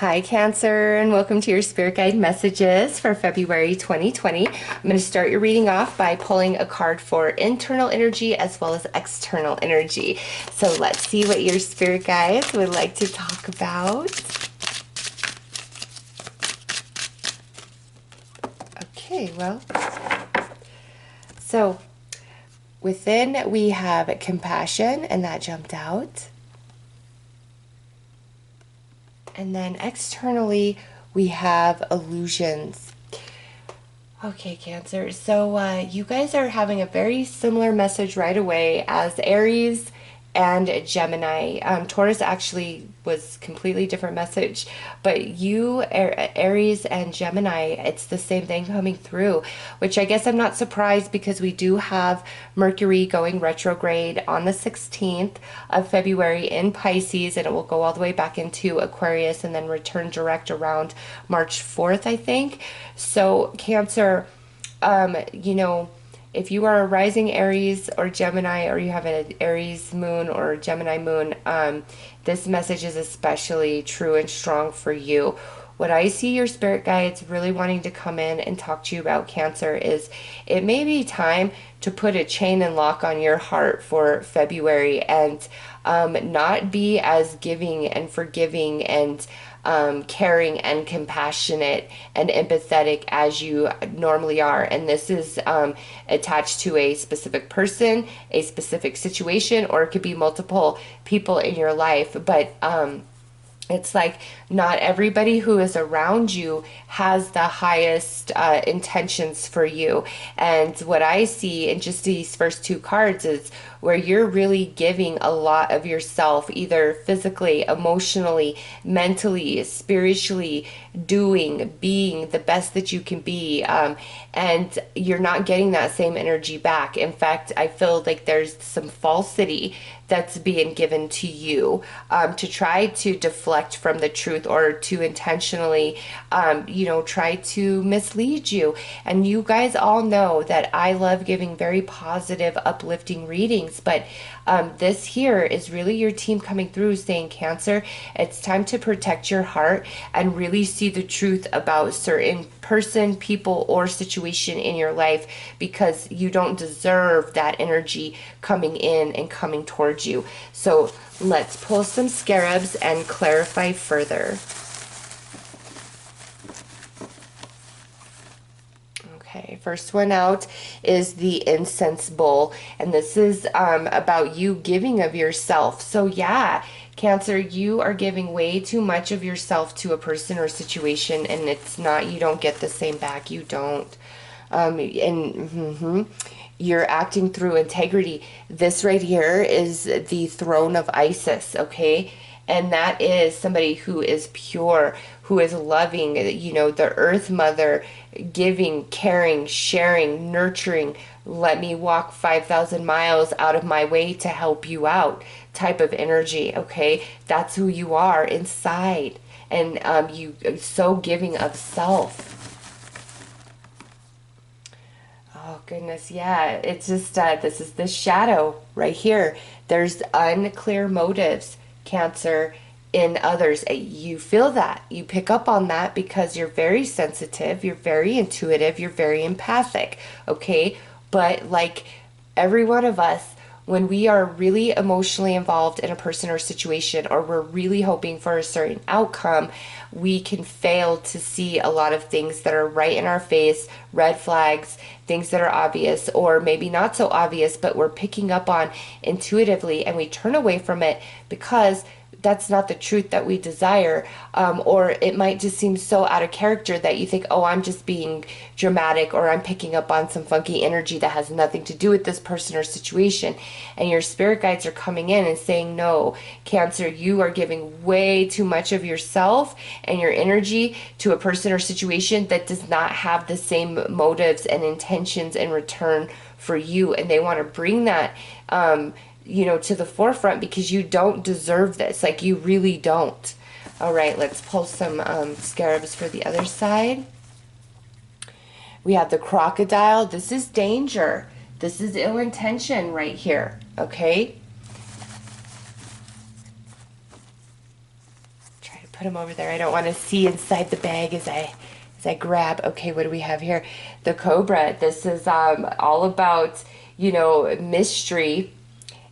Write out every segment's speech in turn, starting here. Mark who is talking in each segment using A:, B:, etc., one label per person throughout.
A: Hi, Cancer, and welcome to your Spirit Guide messages for February 2020. I'm going to start your reading off by pulling a card for internal energy as well as external energy. So let's see what your Spirit Guides would like to talk about. Okay, so within we have compassion, and that jumped out. And then externally, we have illusions. Okay, Cancer. So you guys are having a very similar message right away as Aries and Gemini. Taurus actually was completely different message, but you, Aries and Gemini, it's the same thing coming through, which I guess I'm not surprised because we do have Mercury going retrograde on the 16th of February in Pisces, and it will go all the way back into Aquarius and then return direct around March 4th, I think. So Cancer, if you are a rising Aries or Gemini, or you have an Aries moon or Gemini moon, this message is especially true and strong for you. What I see your spirit guides really wanting to come in and talk to you about, Cancer, is it may be time to put a chain and lock on your heart for February and not be as giving and forgiving and caring and compassionate and empathetic as you normally are. And this is attached to a specific person, a specific situation, or it could be multiple people in your life. But it's like not everybody who is around you has the highest intentions for you. And what I see in just these first two cards is where you're really giving a lot of yourself, either physically, emotionally, mentally, spiritually, being the best that you can be. And you're not getting that same energy back. In fact, I feel like there's some falsity that's being given to you to try to deflect from the truth or to intentionally, try to mislead you. And you guys all know that I love giving very positive, uplifting readings, but this here is really your team coming through saying, Cancer, it's time to protect your heart and really see the truth about certain person, people, or situation in your life, because you don't deserve that energy coming in and coming towards you. So let's pull some scarabs and clarify further. Okay, first one out is the incense bowl, and this is about you giving of yourself. So yeah, Cancer, you are giving way too much of yourself to a person or situation, and it's not, you don't get the same back. You don't. You're acting through integrity. This right here is the throne of Isis, okay? And that is somebody who is pure, who is loving, the earth mother, giving, caring, sharing, nurturing, let me walk 5,000 miles out of my way to help you out type of energy, okay? That's who you are inside. And you are so giving of self. Oh, goodness, yeah. It's just, this is the shadow right here. There's unclear motives, Cancer, in others. You feel that. You pick up on that because you're very sensitive, you're very intuitive, you're very empathic, okay? But like every one of us, when we are really emotionally involved in a person or situation, or we're really hoping for a certain outcome, we can fail to see a lot of things that are right in our face, red flags, things that are obvious, or maybe not so obvious, but we're picking up on intuitively, and we turn away from it because that's not the truth that we desire, or it might just seem so out of character that you think, oh, I'm just being dramatic, or I'm picking up on some funky energy that has nothing to do with this person or situation. And your spirit guides are coming in and saying, no, Cancer, you are giving way too much of yourself and your energy to a person or situation that does not have the same motives and intentions in return for you. And they want to bring that to the forefront because you don't deserve this. Like, you really don't. All right, let's pull some scarabs for the other side. We have the crocodile. This is danger. This is ill intention right here, okay? Try to put them over there. I don't want to see inside the bag as I grab. Okay, what do we have here? The Cobra. This is all about, you know, mystery,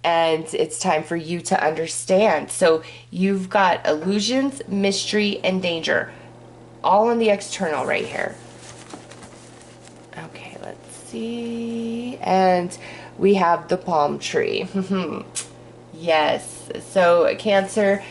A: and it's time for you to understand. So you've got illusions, mystery, and danger, all in the external right here. Okay, let's see. And we have the palm tree. Yes. So Cancer,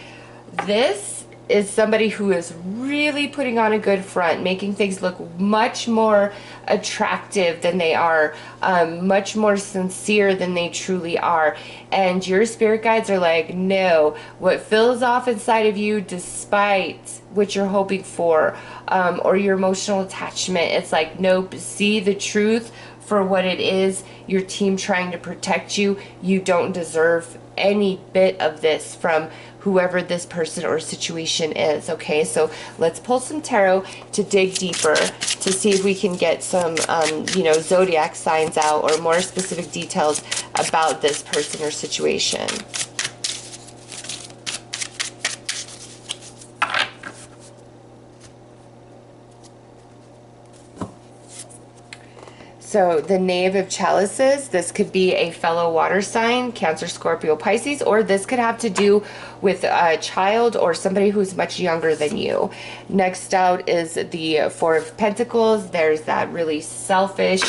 A: this is somebody who is really putting on a good front, making things look much more attractive than they are, much more sincere than they truly are. And your spirit guides are like, no, what fills off inside of you, despite what you're hoping for, or your emotional attachment, it's like, nope, see the truth for what it is. Your team trying to protect you. You don't deserve any bit of this from whoever this person or situation is. Okay, so let's pull some tarot to dig deeper to see if we can get some you know, zodiac signs out, or more specific details about this person or situation. So the Knave of Chalices, this could be a fellow water sign, Cancer, Scorpio, Pisces, or this could have to do with a child or somebody who's much younger than you. Next out is the Four of Pentacles. There's that really selfish,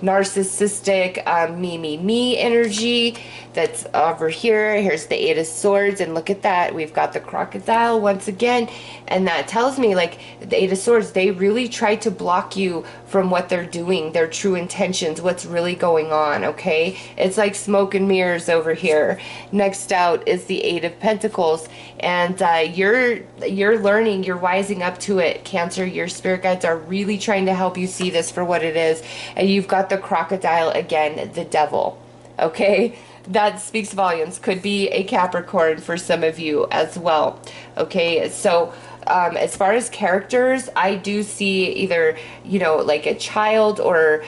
A: narcissistic, me energy that's over here. Here's the Eight of Swords, and look at that. We've got the crocodile once again, and that tells me, like, the Eight of Swords, they really try to block you from what they're doing, their true intentions, what's really going on, okay? It's like smoke and mirrors over here. Next out is the Eight of Pentacles, and you're learning, you're wising up to it, Cancer. Your spirit guides are really trying to help you see this for what it is. And you've got the crocodile again, the devil, okay? That speaks volumes. Could be a Capricorn for some of you as well. Okay, so as far as characters, I do see either, you know, like a child, or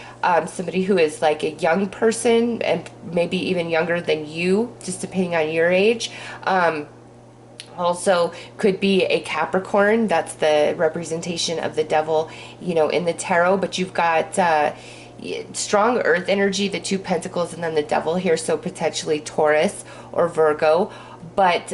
A: somebody who is like a young person, and maybe even younger than you, just depending on your age. Also could be a Capricorn. That's the representation of the devil, you know, in the tarot. But you've got strong earth energy, the Two Pentacles, and then the devil here, so potentially Taurus or Virgo. But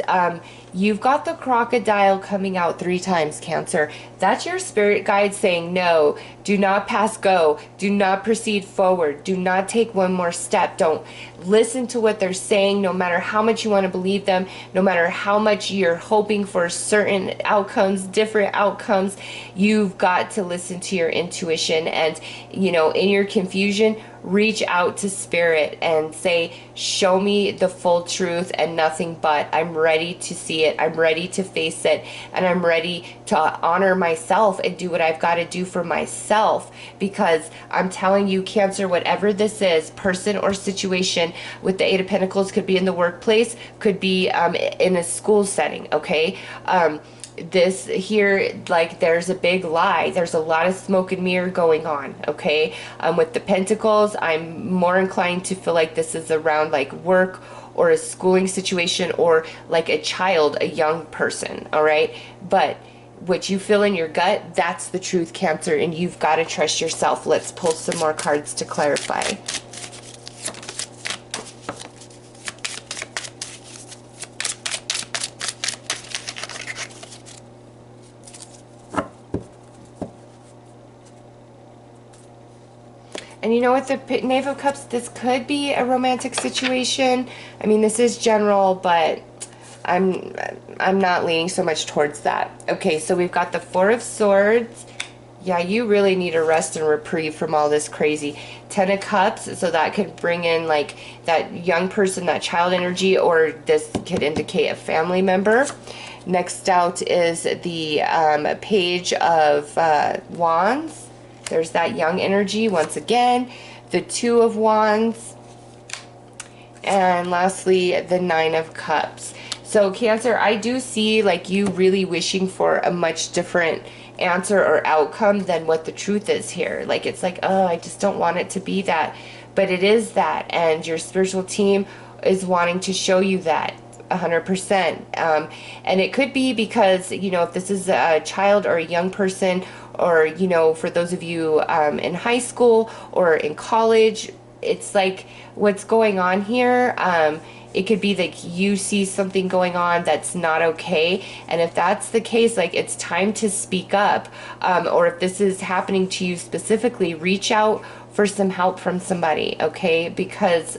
A: you've got the crocodile coming out 3 times, Cancer. That's your spirit guide saying, no, do not pass go, do not proceed forward, do not take one more step. Don't listen to what they're saying, no matter how much you want to believe them, no matter how much you're hoping for certain outcomes, different outcomes. You've got to listen to your intuition, and, you know, in your confusion, reach out to spirit and say, show me the full truth and nothing but. I'm ready to see it, I'm ready to face it, and I'm ready to honor myself and do what I've got to do for myself. Because I'm telling you, Cancer, whatever this is, person or situation, with the Eight of Pentacles, could be in the workplace, could be in a school setting, okay? This here, like, there's a big lie, there's a lot of smoke and mirror going on, okay? With the Pentacles, I'm more inclined to feel like this is around like work or a schooling situation, or like a child, a young person, all right? But what you feel in your gut, that's the truth, Cancer, and you've got to trust yourself. Let's pull some more cards to clarify. And you know what, the Knave of Cups, this could be a romantic situation. I mean, this is general, but I'm not leaning so much towards that. Okay, so we've got the Four of Swords. Yeah, you really need a rest and reprieve from all this crazy. 10 of Cups, so that could bring in like that young person, that child energy, or this could indicate a family member. Next out is the Page of Wands. There's that young energy once again. The Two of Wands. And lastly, the Nine of Cups. So Cancer, I do see like you really wishing for a much different answer or outcome than what the truth is here. Like, it's like, oh, I just don't want it to be that. But it is that. And your spiritual team is wanting to show you that. 100%. And it could be because, you know, if this is a child or a young person, or, you know, for those of you in high school or in college, it's like what's going on here. It could be like you see something going on that's not okay. And if that's the case, like it's time to speak up. Or if this is happening to you specifically, reach out for some help from somebody, okay? Because,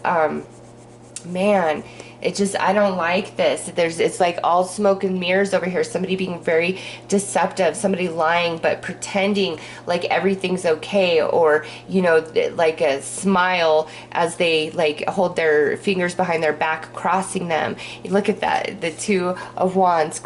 A: man, it just, I don't like this. It's like all smoke and mirrors over here. Somebody being very deceptive, somebody lying but pretending like everything's okay, or, you know, like a smile as they like hold their fingers behind their back, crossing them. Look at that. The Two of Wands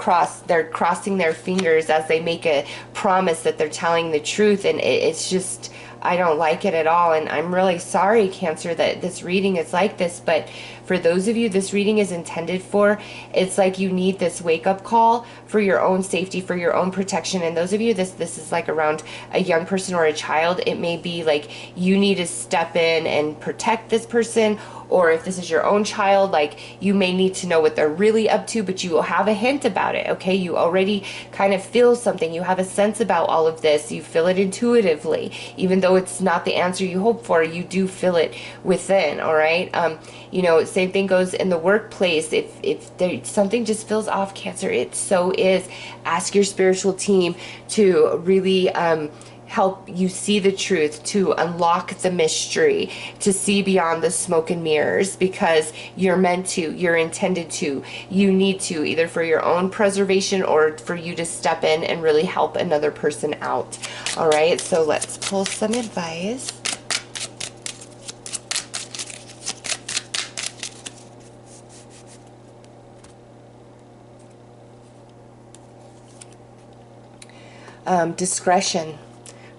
A: they're crossing their fingers as they make a promise that they're telling the truth. And it's just, I don't like it at all. And I'm really sorry, Cancer, that this reading is like this. But for those of you this reading is intended for, it's like you need this wake-up call for your own safety, for your own protection. And those of you this is like around a young person or a child, it may be like you need to step in and protect this person. Or if this is your own child, like you may need to know what they're really up to, but you will have a hint about it, okay? You already kind of feel something. You have a sense about all of this. You feel it intuitively. Even though it's not the answer you hope for, you do feel it within, all right? You know, same thing goes in the workplace. If there, something just feels off, Cancer, it so is. Ask your spiritual team to really help you see the truth, to unlock the mystery, to see beyond the smoke and mirrors, because you're meant to, you're intended to, you need to, either for your own preservation or for you to step in and really help another person out. All right, so let's pull some advice. Discretion.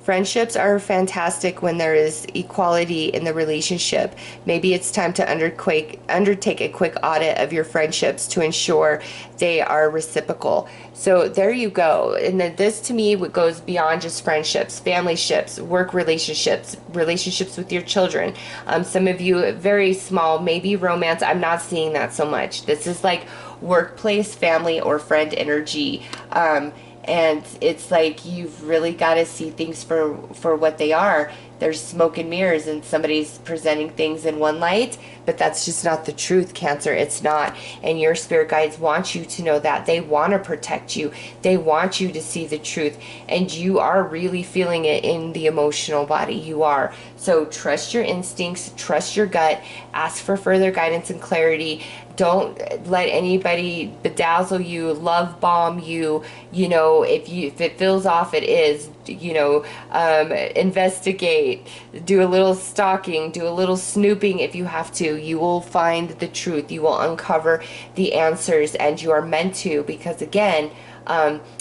A: Friendships are fantastic when there is equality in the relationship. Maybe it's time to undertake a quick audit of your friendships to ensure they are reciprocal. So there you go. And then this to me goes beyond just friendships, family ships, work relationships, relationships with your children. Some of you, very small, maybe romance. I'm not seeing that so much. This is like workplace, family, or friend energy. And it's like you've really got to see things for what they are. There's smoke and mirrors, and somebody's presenting things in one light, but that's just not the truth, Cancer. It's not. And your spirit guides want you to know that. They want to protect you. They want you to see the truth. And you are really feeling it in the emotional body. You are. So trust your instincts, trust your gut, ask for further guidance and clarity. Don't let anybody bedazzle you, love bomb you. You know, if it feels off, it is. You know, investigate, do a little stalking, do a little snooping if you have to. You will find the truth. You will uncover the answers, and you are meant to, because again,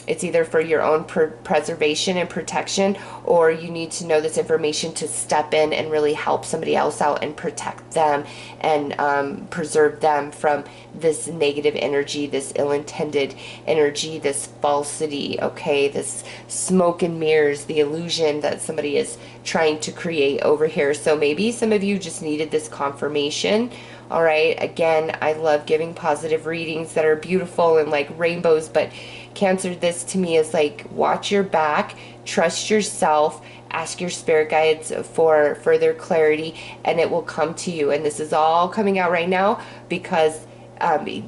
A: it's either for your own preservation and protection, or you need to know this information to step in and really help somebody else out and protect them and preserve them from this negative energy, this ill-intended energy, this falsity, okay, this smoke and mirrors, the illusion that somebody is trying to create over here. So maybe some of you just needed this confirmation. All right, again, I love giving positive readings that are beautiful and like rainbows, but Cancer, this to me is like, watch your back, trust yourself, ask your spirit guides for further clarity, and it will come to you. And this is all coming out right now because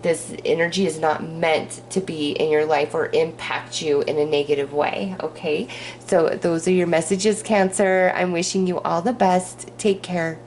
A: this energy is not meant to be in your life or impact you in a negative way, okay? So those are your messages, Cancer. I'm wishing you all the best. Take care.